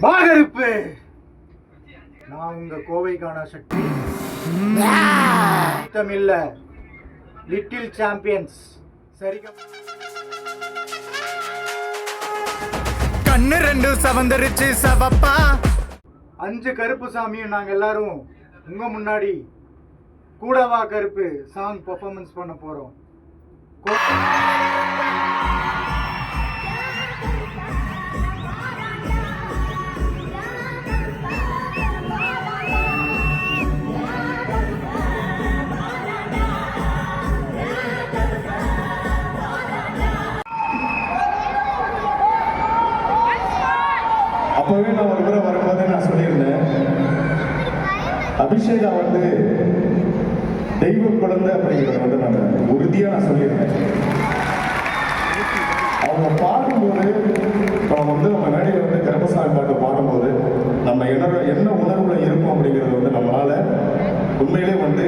பாகருப்பு. நான் உங்க கோவைக்கான சக்தி இல்ல லிட்டில் சாம்பியன்ஸ். சரி, கண்ணு ரெண்டு சவந்தரிச்சு சவப்பா. 5 கருப்பு சாமியும் நாங்க எல்லாரும் உங்க முன்னாடி கூடவா கருப்பு சாங் பெர்ஃபார்மன்ஸ் பண்ண போறோம். அப்பவே நான் ஒரு முறை வரும்போதே நான் சொல்லியிருந்தேன், அபிஷேகா வந்து தெய்வ குழந்தை அப்படிங்கிறத வந்து நான் உறுதியாக நான் சொல்லியிருந்தேன். அவங்க பாடும்போது நம்ம வந்து நம்ம மேடையில் வந்து கருப்பசாமி பாட்டு பாடும்போது நம்ம என்ன உணர்வுல இருப்போம் அப்படிங்கிறது வந்து நம்மளால உண்மையிலே வந்து